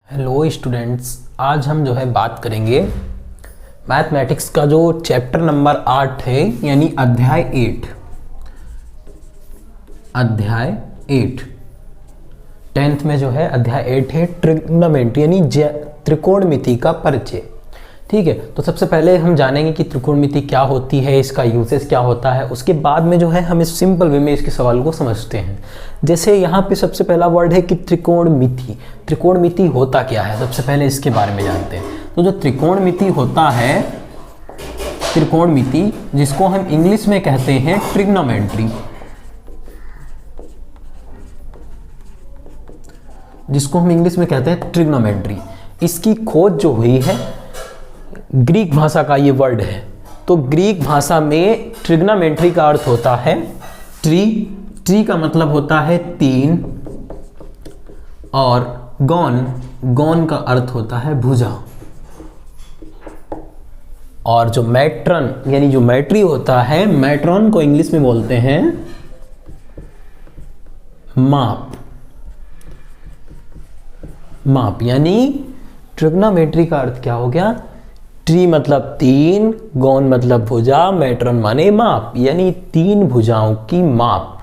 Hello students, आज हम जो है बात करेंगे मैथमेटिक्स का जो चैप्टर नंबर 8 है, यानी अध्याय 8 10th में जो है अध्याय 8 है ट्रिग्नोमेट्री यानी त्रिकोणमिति का परिचय। ठीक है, तो सबसे पहले हम जानेंगे कि त्रिकोणमिति क्या होती है, इसका यूसेज क्या होता है। उसके बाद में जो है हम इस सिंपल वे में इसके सवाल को समझते हैं। जैसे यहाँ पे सबसे पहला वर्ड है कि त्रिकोणमिति। त्रिकोणमिति होता क्या है, सबसे पहले इसके बारे में जानते हैं। तो जो त्रिकोणमिति होता है, त्रिकोणमिति जिसको हम इंग्लिश में कहते हैं ट्रिग्नोमेट्री, जिसको हम इंग्लिश में कहते हैं ट्रिग्नोमेट्री, इसकी खोज जो हुई है ग्रीक भाषा का ये वर्ड है। तो ग्रीक भाषा में ट्रिग्नोमेट्री का अर्थ होता है ट्री का मतलब होता है तीन, और गॉन का अर्थ होता है भुजा। और जो मैट्रन यानी जो मैट्री होता है, मैट्रॉन को इंग्लिश में बोलते हैं माप। यानी ट्रिग्नोमेट्री का अर्थ क्या हो गया? ट्री मतलब तीन, गॉन मतलब भुजा, मैट्रन माने माप, यानी तीन भुजाओं की माप।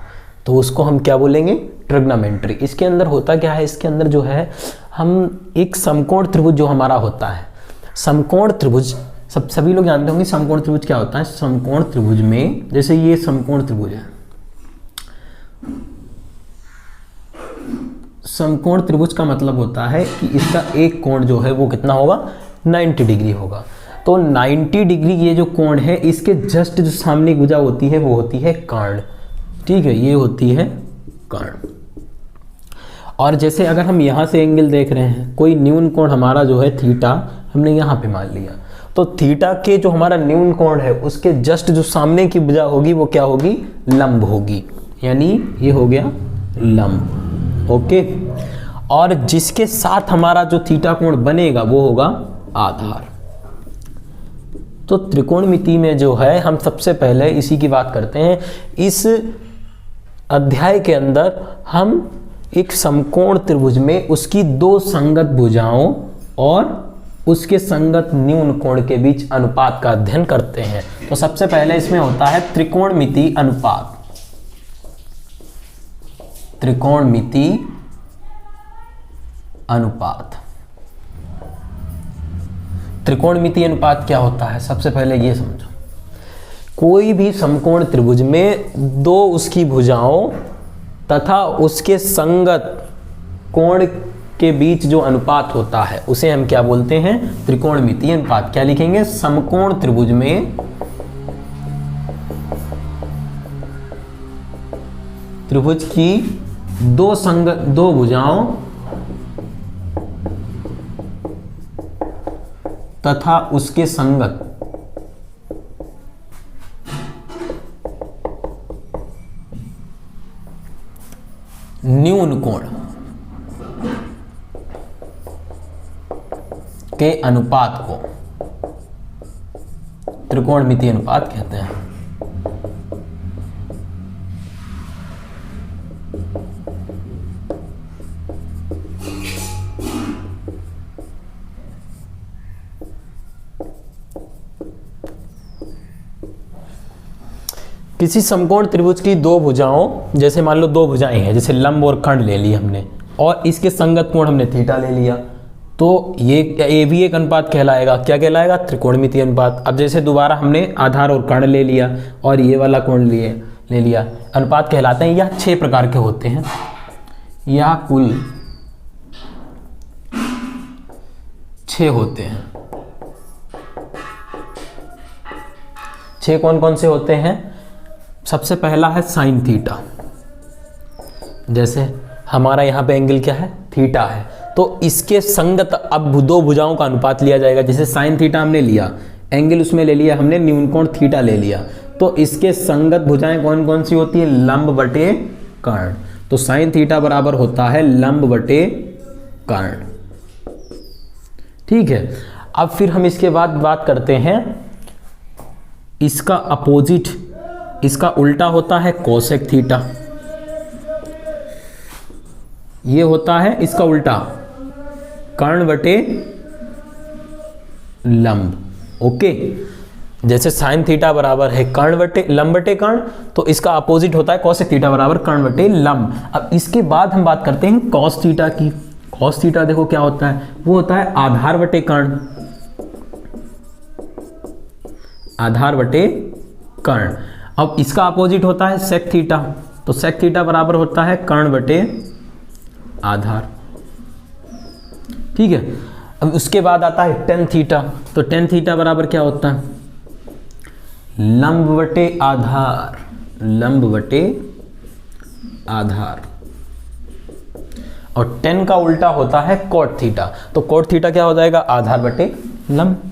तो उसको हम क्या बोलेंगे? ट्रिग्नोमेट्री। इसके अंदर होता क्या है? इसके अंदर जो है हम एक समकोण त्रिभुज जो हमारा होता है, समकोण त्रिभुज सभी लोग जानते होंगे समकोण त्रिभुज क्या होता है। समकोण त्रिभुज में जैसे ये समकोण त्रिभुज है, समकोण त्रिभुज का मतलब होता है कि इसका एक कोण जो है वो कितना होगा? 90 डिग्री होगा। तो 90 डिग्री ये जो कोण है, इसके जस्ट जो सामने भुजा होती है वो होती है कर्ण। ठीक है, ये होती है कर्ण। और जैसे अगर हम यहाँ से एंगल देख रहे हैं, कोई न्यून कोण हमारा जो है थीटा हमने यहाँ पे मान लिया, तो थीटा के जो हमारा न्यून कोण है उसके जस्ट जो सामने की भुजा होगी वो क्या होगी? लंब होगी, यानी ये हो गया लंब। ओके, और जिसके साथ हमारा जो थीटा कोण बनेगा वो होगा आधार। तो त्रिकोणमिति में जो है हम सबसे पहले इसी की बात करते हैं। इस अध्याय के अंदर हम एक समकोण त्रिभुज में उसकी दो संगत भुजाओं और उसके संगत न्यून कोण के बीच अनुपात का अध्ययन करते हैं। तो सबसे पहले इसमें होता है त्रिकोणमिति अनुपात। त्रिकोणमिति अनुपात, त्रिकोणमिति अनुपात क्या होता है? सबसे पहले ये समझो, कोई भी समकोण त्रिभुज में दो उसकी भुजाओं तथा उसके संगत कोण के बीच जो अनुपात होता है उसे हम क्या बोलते हैं? त्रिकोणमिति अनुपात। क्या लिखेंगे? समकोण त्रिभुज में त्रिभुज की दो भुजाओं तथा उसके संगत न्यून कोण के अनुपात को त्रिकोणमिति अनुपात कहते हैं। किसी समकोण त्रिभुज की दो भुजाओं, जैसे मान लो दो भुजाएं हैं, जैसे लंब और खंड ले ली हमने, और इसके संगत कोण हमने थीटा ले लिया, तो ये भी एक अनुपात कहलाएगा। क्या कहलाएगा? त्रिकोणमिति अनुपात। अब जैसे दोबारा हमने आधार और कर्ण ले लिया और ये वाला कोण ले लिया, अनुपात कहलाते हैं। यह 6 प्रकार के होते हैं। यह कुल 6 होते हैं। 6 कौन कौन से होते हैं? सबसे पहला है साइन थीटा। जैसे हमारा यहाँ पे एंगल क्या है? थीटा है, तो इसके संगत अब दो भुजाओं का अनुपात लिया जाएगा। जैसे साइन थीटा हमने लिया, एंगल उसमें ले लिया हमने, न्यून कोण थीटा ले लिया, तो इसके संगत भुजाएं कौन कौन सी होती है? लंब बटे कर्ण। तो साइन थीटा बराबर होता है लंब बटे कर्ण। ठीक है, अब फिर हम इसके बाद बात करते हैं इसका अपोजिट, इसका उल्टा होता है कोसेक थीटा। ये होता है इसका उल्टा कर्ण बटे लंब। ओके, जैसे साइन थीटा बराबर है कर्ण बटे लंब बटे कर्ण, तो इसका अपोजिट होता है कॉसेक थीटा बराबर कर्ण बटे लंब। अब इसके बाद हम बात करते हैं कॉस थीटा की। कॉस थीटा देखो क्या होता है, वो होता है आधार बटे कर्ण, आधार बटे कर्ण। अब इसका अपोजिट होता है सेक थीटा, तो सेक थीटा बराबर होता है कर्ण बटे आधार। ठीक है, अब उसके बाद आता है टेन थीटा, तो टेन थीटा बराबर क्या होता है, लंब बटे आधार, लंब बटे आधार। और टेन का उल्टा होता है कॉट थीटा, तो कॉट थीटा क्या हो जाएगा, आधार बटे लंब।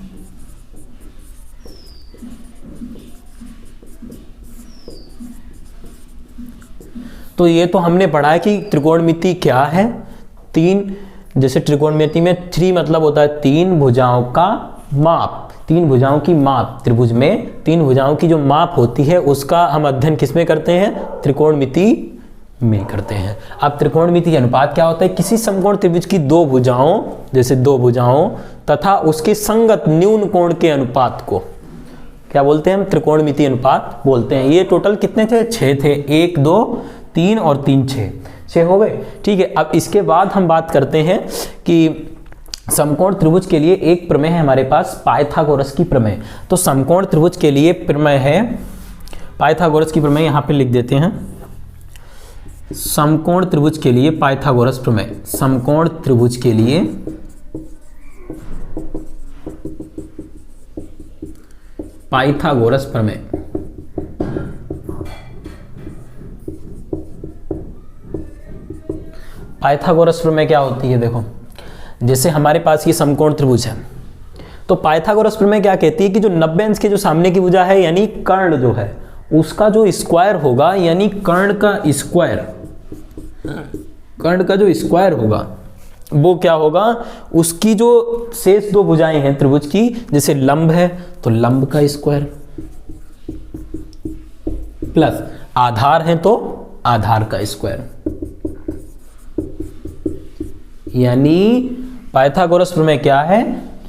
तो ये तो हमने पढ़ा है कि त्रिकोणमिति क्या है। तीन, जैसे त्रिकोणमिति में 3 मतलब होता है 3 भुजाओं का माप, 3 भुजाओं की माप। त्रिभुज में 3 भुजाओं की जो माप होती है उसका हम अध्ययन किसमें करते हैं, त्रिकोणमिति में करते हैं। अब त्रिकोणमिति अनुपात क्या होता है, किसी समकोण त्रिभुज की 2 भुजाओं, जैसे 2 भुजाओं तथा उसके संगत न्यून कोण के अनुपात को क्या बोलते हैं हम, त्रिकोणमिति अनुपात बोलते हैं। ये टोटल कितने थे, 6 थे, 1 2 3 और 3 6 हो गए। ठीक है, अब इसके बाद हम बात करते हैं कि समकोण त्रिभुज के लिए एक प्रमेय है हमारे पास, पाइथागोरस की प्रमेय। तो समकोण त्रिभुज के लिए प्रमेय है पाइथागोरस की प्रमेय, यहां पे लिख देते हैं समकोण त्रिभुज के लिए पाइथागोरस प्रमेय। समकोण त्रिभुज के लिए पाइथागोरस प्रमेय। पाइथागोरस प्रमेय क्या होती है, देखो जैसे हमारे पास ये समकोण त्रिभुज है, तो पाइथागोरस प्रमेय क्या कहती है कि जो 90 अंश के जो सामने की भुजा है यानी कर्ण जो है उसका जो स्क्वायर होगा, यानी कर्ण का स्क्वायर, कर्ण का जो स्क्वायर होगा वो क्या होगा, उसकी जो शेष 2 भुजाएं हैं त्रिभुज की, जैसे लंब है तो लंब का स्क्वायर प्लस आधार है तो आधार का स्क्वायर। यानी पाइथागोरस प्रमेय क्या है,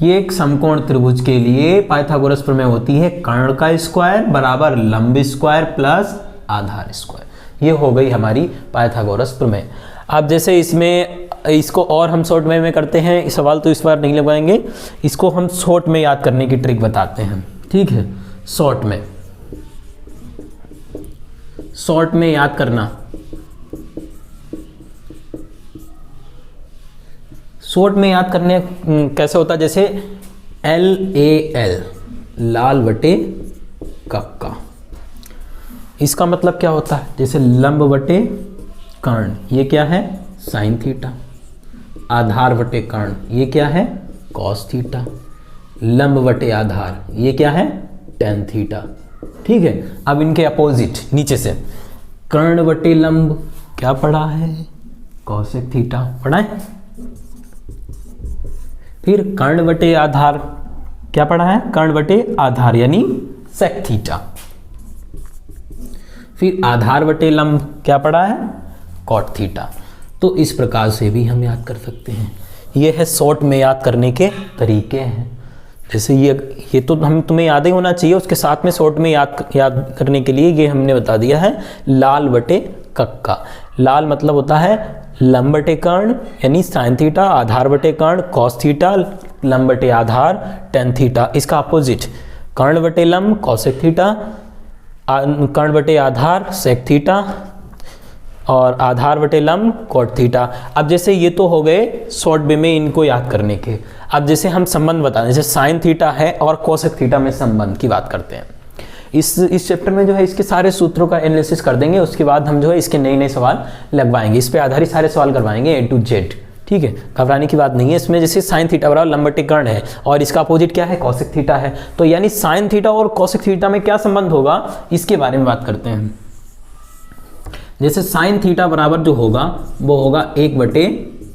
ये एक समकोण त्रिभुज के लिए पाइथागोरस प्रमेय होती है कर्ण का स्क्वायर बराबर लंब स्क्वायर प्लस आधार स्क्वायर। ये हो गई हमारी पाइथागोरस प्रमेय। अब जैसे इसमें इसको और हम शॉर्ट में करते हैं, सवाल तो इस बार नहीं लगाएंगे, इसको हम शॉर्ट में याद करने की ट्रिक बताते हैं। ठीक है, शॉर्ट में याद करना। शॉर्ट में याद करने कैसे होता है, जैसे LAL, लाल बटे कक्का, इसका मतलब क्या होता है, जैसे लंब बटे कर्ण, ये क्या है साइन थीटा, आधार बटे कर्ण, ये क्या है कॉस थीटा, लंब बटे आधार, ये क्या है टेन थीटा। ठीक है, अब इनके अपोजिट नीचे से कर्ण बटे लंब क्या पढ़ा है, कॉसेक थीटा पढ़ा है। फिर कर्ण बटे आधार क्या पढ़ा है, कर्ण बटे आधार यानी सेक थीटा। फिर आधार बटे लंब क्या पढ़ा है, कॉट थीटा। तो इस प्रकार से भी हम याद कर सकते हैं। ये है शॉर्ट में याद करने के तरीके हैं। जैसे ये तो हम तुम्हें याद ही होना चाहिए, उसके साथ में शॉर्ट में याद करने के लिए ये हमने बता दिया है लाल बटे कक्का। लाल मतलब होता है लंब बटे कर्ण यानी साइन थीटा, आधार बटे कर्ण कॉस थीटा, लंब बटे आधार टेन थीटा। इसका अपोजिट कर्ण बटे लंब कॉसेक थीटा, कर्ण बटे आधार सेक थीटा और आधार बटे लंब कॉट थीटा। अब जैसे ये तो हो गए शॉर्ट वे में इनको याद करने के। अब जैसे हम संबंध बताएं, जैसे साइन थीटा है और कोसेक थीटा में संबंध की बात करते हैं। इस चैप्टर में जो है इसके सारे सूत्रों का एनालिसिस कर देंगे, उसके बाद हम जो है इसके नए नए सवाल लगवाएंगे, इस पे आधारित सारे सवाल करवाएंगे A to Z। ठीक है, घबराने की बात नहीं है इसमें। जैसे साइन थीटा बराबर लंब बटे कर्ण है और इसका अपोजिट क्या है कोसेक थीटा है, तो यानी साइन थीटा और कोसेक थीटा में क्या संबंध होगा इसके बारे में बात करते हैं। जैसे साइन थीटा बराबर जो होगा वो होगा 1 बटे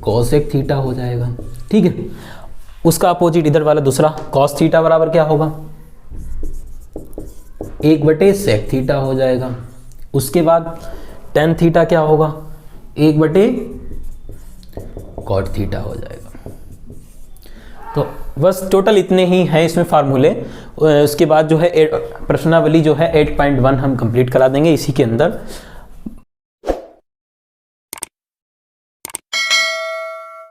कोसेक थीटा हो जाएगा। ठीक है, उसका अपोजिट इधर वाला दूसरा कॉस थीटा बराबर क्या होगा 1 बटे सेक थीटा हो जाएगा। उसके बाद टेन थीटा क्या होगा 1 बटे कॉट थीटा हो जाएगा। तो बस टोटल इतने ही हैं इसमें फार्मूले। उसके बाद जो है प्रश्नावली जो है 8.1 हम कंप्लीट करा देंगे इसी के अंदर।